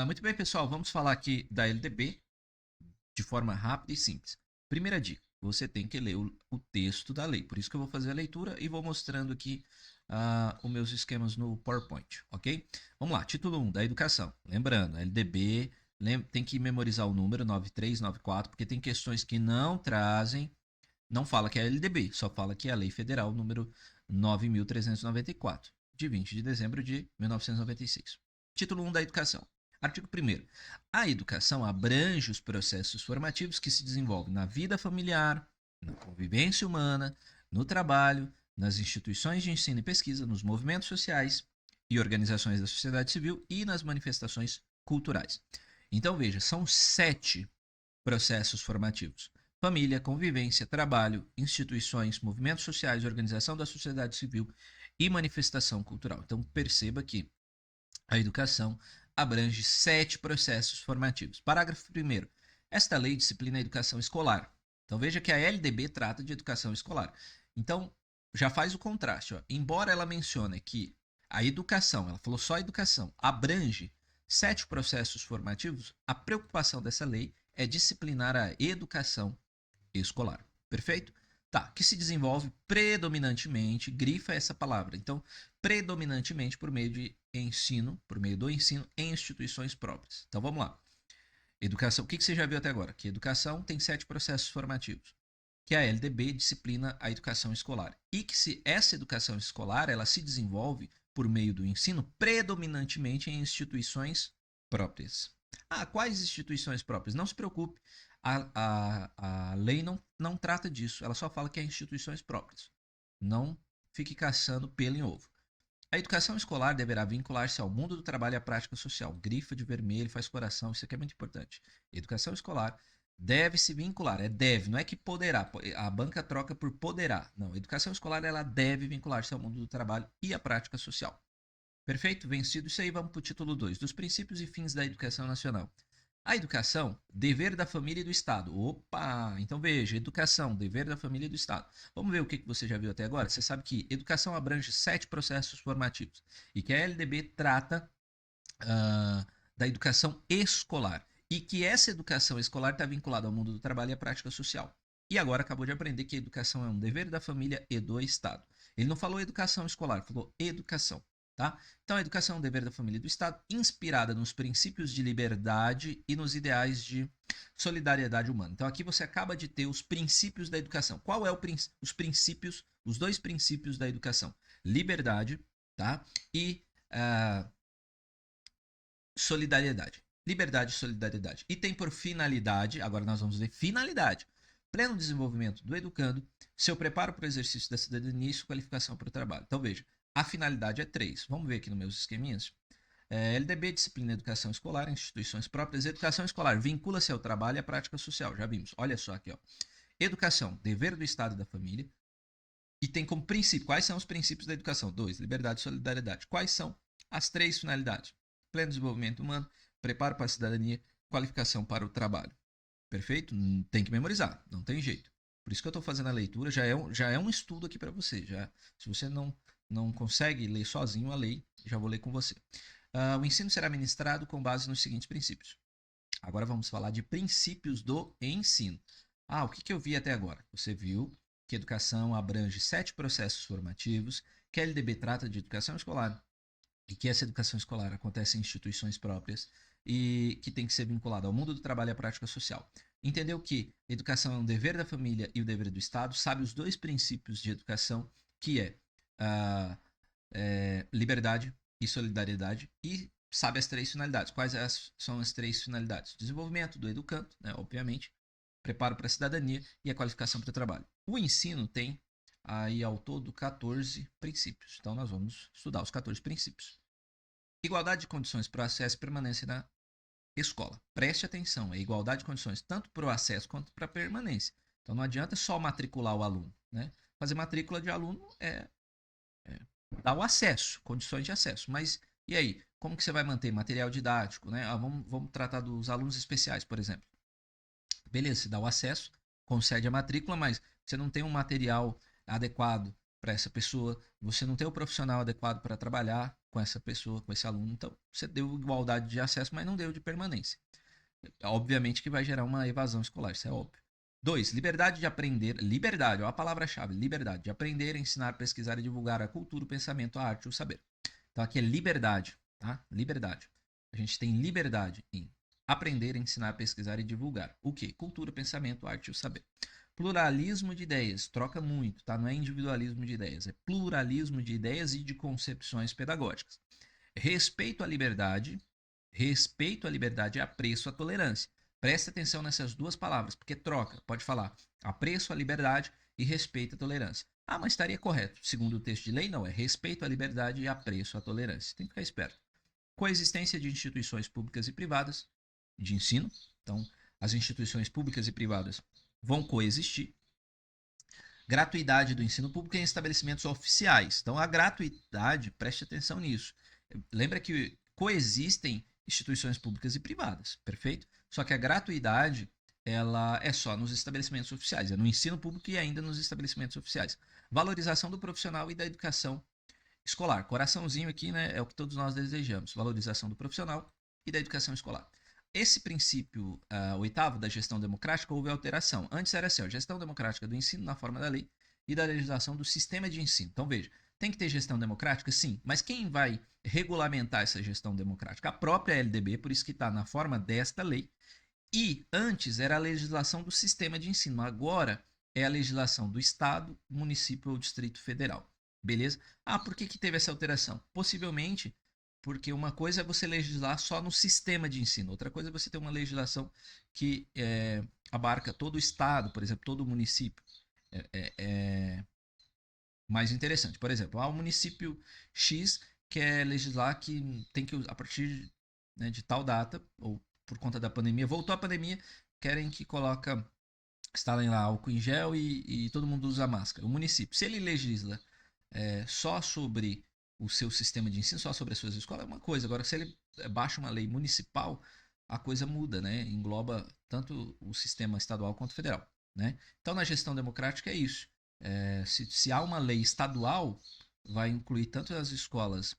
Muito bem, pessoal, vamos falar aqui da LDB de forma rápida e simples. Primeira dica, você tem que ler o texto da lei. Por isso que eu vou fazer a leitura e vou mostrando aqui os meus esquemas no PowerPoint, ok? Vamos lá, título 1 da educação. Lembrando, a LDB tem que memorizar o número 9394, porque tem questões que não trazem, não fala que é a LDB, só fala que é a Lei Federal número 9.394, de 20 de dezembro de 1996. Título 1 da educação. Artigo 1º. A educação abrange os processos formativos que se desenvolvem na vida familiar, na convivência humana, no trabalho, nas instituições de ensino e pesquisa, nos movimentos sociais e organizações da sociedade civil e nas manifestações culturais. Então, veja, são 7 processos formativos: família, convivência, trabalho, instituições, movimentos sociais, organização da sociedade civil e manifestação cultural. Então, perceba que a educação abrange 7 processos formativos. Parágrafo 1º. Esta lei disciplina a educação escolar. Então veja que a LDB trata de educação escolar. Então já faz o contraste. Ó. Embora ela mencione que a educação, ela falou só educação, abrange 7 processos formativos, a preocupação dessa lei é disciplinar a educação escolar. Perfeito? Tá, que se desenvolve predominantemente, grifa essa palavra. Então, predominantemente por meio de ensino, por meio do ensino em instituições próprias. Então, vamos lá. Educação, o que você já viu até agora? Que educação tem 7 processos formativos. Que a LDB disciplina a educação escolar. E que se essa educação escolar, ela se desenvolve por meio do ensino predominantemente em instituições próprias. Quais instituições próprias? Não se preocupe, a lei não trata disso, ela só fala que é instituições próprias. Não fique caçando pelo em ovo. A educação escolar deverá vincular-se ao mundo do trabalho e à prática social. Grifa de vermelho, faz coração, isso aqui é muito importante. Educação escolar deve se vincular, deve, não é que poderá. A banca troca por poderá. Não, a educação escolar ela deve vincular-se ao mundo do trabalho e à prática social. Perfeito? Vencido isso aí, vamos para o título 2, dos princípios e fins da educação nacional. A educação, dever da família e do Estado. Opa! Então veja, educação, dever da família e do Estado. Vamos ver o que você já viu até agora? Você sabe que educação abrange 7 processos formativos e que a LDB trata da educação escolar e que essa educação escolar está vinculada ao mundo do trabalho e à prática social. E agora acabou de aprender que a educação é um dever da família e do Estado. Ele não falou educação escolar, falou educação. Tá? Então, a educação é um dever da família e do Estado, inspirada nos princípios de liberdade e nos ideais de solidariedade humana. Então, aqui você acaba de ter os princípios da educação. Qual é os princípios, os 2 princípios da educação? Liberdade, tá? E solidariedade. Liberdade e solidariedade. E tem por finalidade, agora nós vamos ver finalidade, pleno desenvolvimento do educando, seu preparo para o exercício da cidadania e sua qualificação para o trabalho. Então, veja, a finalidade é 3. Vamos ver aqui nos meus esqueminhas. LDB, disciplina educação escolar, instituições próprias. Educação escolar vincula-se ao trabalho e à prática social. Já vimos. Olha só aqui, ó. Educação, dever do Estado e da família. E tem como princípio, quais são os princípios da educação? 2, liberdade e solidariedade. Quais são as 3 finalidades? Pleno desenvolvimento humano, preparo para a cidadania, qualificação para o trabalho. Perfeito? Tem que memorizar, não tem jeito. Por isso que eu estou fazendo a leitura, já é um estudo aqui para você. Se você não consegue ler sozinho a lei, já vou ler com você. O ensino será ministrado com base nos seguintes princípios. Agora vamos falar de princípios do ensino. O que eu vi até agora? Você viu que a educação abrange 7 processos formativos, que a LDB trata de educação escolar e que essa educação escolar acontece em instituições próprias e que tem que ser vinculada ao mundo do trabalho e à prática social. Entendeu que a educação é um dever da família e o dever do Estado, sabe os 2 princípios de educação, que liberdade e solidariedade, e sabe as 3 finalidades. Quais são as 3 finalidades? Desenvolvimento do educando, né, obviamente, preparo para a cidadania e a qualificação para o trabalho. O ensino tem aí ao todo 14 princípios. Então nós vamos estudar os 14 princípios. Igualdade de condições para o acesso e permanência na escola. Preste atenção, é igualdade de condições tanto para o acesso quanto para a permanência. Então não adianta só matricular o aluno, né? Fazer matrícula de aluno é dar o acesso, condições de acesso. Mas e aí? Como que você vai manter material didático, né? Vamos tratar dos alunos especiais, por exemplo. Beleza, você dá o acesso, concede a matrícula, mas você não tem um material adequado para essa pessoa, você não tem o profissional adequado para trabalhar com essa pessoa, com esse aluno. Então, você deu igualdade de acesso, mas não deu de permanência. Obviamente que vai gerar uma evasão escolar, isso é óbvio. 2. Liberdade de aprender. Liberdade, ó a palavra-chave. Liberdade de aprender, ensinar, pesquisar e divulgar a cultura, o pensamento, a arte e o saber. Então aqui é liberdade, tá? Liberdade. A gente tem liberdade em aprender, ensinar, pesquisar e divulgar. O quê? Cultura, pensamento, arte e o saber. Pluralismo de ideias. Troca muito, tá? Não é individualismo de ideias. É pluralismo de ideias e de concepções pedagógicas. Respeito à liberdade. Respeito à liberdade e apreço à tolerância. Presta atenção nessas duas palavras, porque troca. Pode falar apreço à liberdade e respeito à tolerância. Ah, mas estaria correto. Segundo o texto de lei, não. É respeito à liberdade e apreço à tolerância. Tem que ficar esperto. Coexistência de instituições públicas e privadas de ensino. Então, as instituições públicas e privadas vão coexistir. Gratuidade do ensino público em estabelecimentos oficiais. Então, a gratuidade, preste atenção nisso. Lembra que coexistem instituições públicas e privadas, perfeito? Só que a gratuidade, ela é só nos estabelecimentos oficiais, é no ensino público e ainda nos estabelecimentos oficiais. Valorização do profissional e da educação escolar. Coraçãozinho aqui, né, é o que todos nós desejamos. Valorização do profissional e da educação escolar. Esse princípio oitavo da gestão democrática houve alteração. Antes era assim, ó, gestão democrática do ensino na forma da lei e da legislação do sistema de ensino. Então veja, tem que ter gestão democrática? Sim, mas quem vai regulamentar essa gestão democrática? A própria LDB, por isso que está na forma desta lei. E antes era a legislação do sistema de ensino, agora é a legislação do Estado, município ou Distrito Federal. Beleza? Ah, por que teve essa alteração? Possivelmente porque uma coisa é você legislar só no sistema de ensino, outra coisa é você ter uma legislação que abarca todo o estado, por exemplo, todo o município. É mais interessante. Por exemplo, o município X quer legislar que tem que, a partir, né, de tal data, ou por conta da pandemia, voltou a pandemia, querem que instalem lá álcool em gel e todo mundo usa máscara. O município, se ele legisla só sobre o seu sistema de ensino, só sobre as suas escolas, é uma coisa. Agora, se ele baixa uma lei municipal, a coisa muda, né? Engloba tanto o sistema estadual quanto o federal, né? Então, na gestão democrática é isso. Se há uma lei estadual, vai incluir tanto as escolas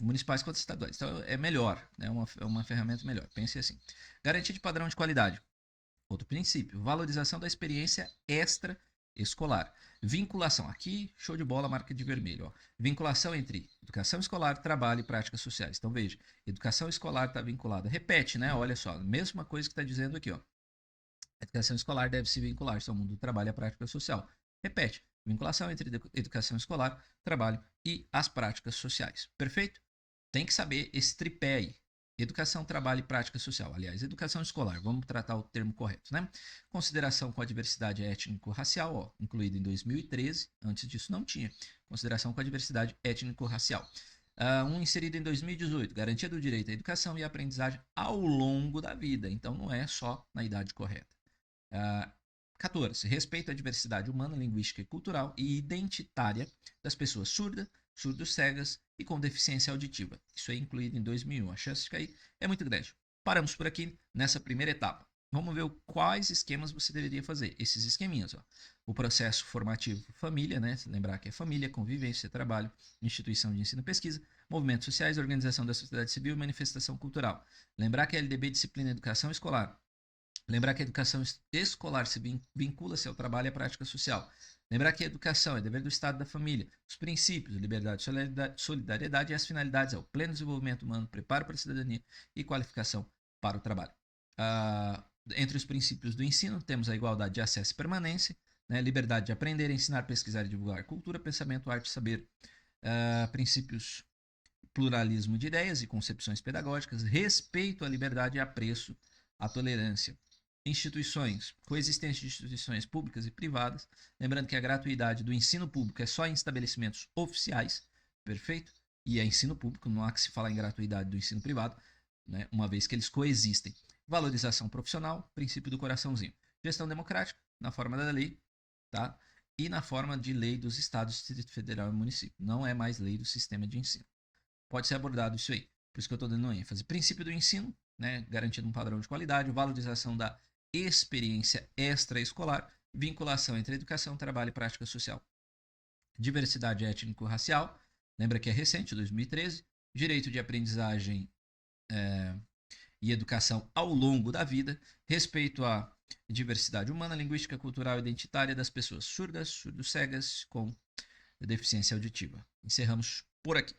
municipais quanto estaduais. Então, é melhor, né? É uma ferramenta melhor. Pense assim. Garantia de padrão de qualidade. Outro princípio, valorização da experiência extra-escolar. Vinculação, aqui show de bola, marca de vermelho. Ó. Vinculação entre educação escolar, trabalho e práticas sociais. Então veja, educação escolar está vinculada. Repete, né? Olha só, mesma coisa que está dizendo aqui. Ó. A educação escolar deve se vincular ao mundo do trabalho e à prática social. Repete, vinculação entre educação escolar, trabalho e as práticas sociais. Perfeito? Tem que saber esse tripé aí. Educação, trabalho e prática social. Aliás, educação escolar, vamos tratar o termo correto, né? Consideração com a diversidade étnico-racial, ó, incluído em 2013. Antes disso não tinha. Consideração com a diversidade étnico-racial. Inserido em 2018. Garantia do direito à educação e aprendizagem ao longo da vida. Então, não é só na idade correta. 14. Respeito à diversidade humana, linguística e cultural e identitária das pessoas surdas, surdo-cegas e com deficiência auditiva. Isso é incluído em 2001. A chance de cair é muito grande. Paramos por aqui nessa primeira etapa. Vamos ver quais esquemas você deveria fazer. Esses esqueminhas. Ó. O processo formativo família, né? Lembrar que é família, convivência, trabalho, instituição de ensino e pesquisa, movimentos sociais, organização da sociedade civil e manifestação cultural. Lembrar que a LDB disciplina educação escolar. Lembrar que a educação escolar se vincula-se ao trabalho e à prática social. Lembrar que a educação é dever do Estado e da família. Os princípios, liberdade, solidariedade e as finalidades é o pleno desenvolvimento humano, preparo para a cidadania e qualificação para o trabalho. Entre os princípios do ensino, temos a igualdade de acesso e permanência, né, liberdade de aprender, ensinar, pesquisar e divulgar cultura, pensamento, arte e saber. Princípios, pluralismo de ideias e concepções pedagógicas, respeito à liberdade e apreço à tolerância. Instituições, coexistência de instituições públicas e privadas, lembrando que a gratuidade do ensino público é só em estabelecimentos oficiais, perfeito? E é ensino público, não há que se falar em gratuidade do ensino privado, né, uma vez que eles coexistem. Valorização profissional, princípio do coraçãozinho. Gestão democrática, na forma da lei, tá? E na forma de lei dos estados, Distrito Federal e município. Não é mais lei do sistema de ensino. Pode ser abordado isso aí, por isso que eu estou dando ênfase. Princípio do ensino, né, garantindo um padrão de qualidade, valorização da experiência extraescolar, vinculação entre educação, trabalho e prática social. Diversidade étnico-racial, Lembra que é recente, 2013. Direito de aprendizagem e educação ao longo da vida, respeito à diversidade humana, linguística, cultural e identitária das pessoas surdas, surdo-cegas com deficiência auditiva. Encerramos por aqui.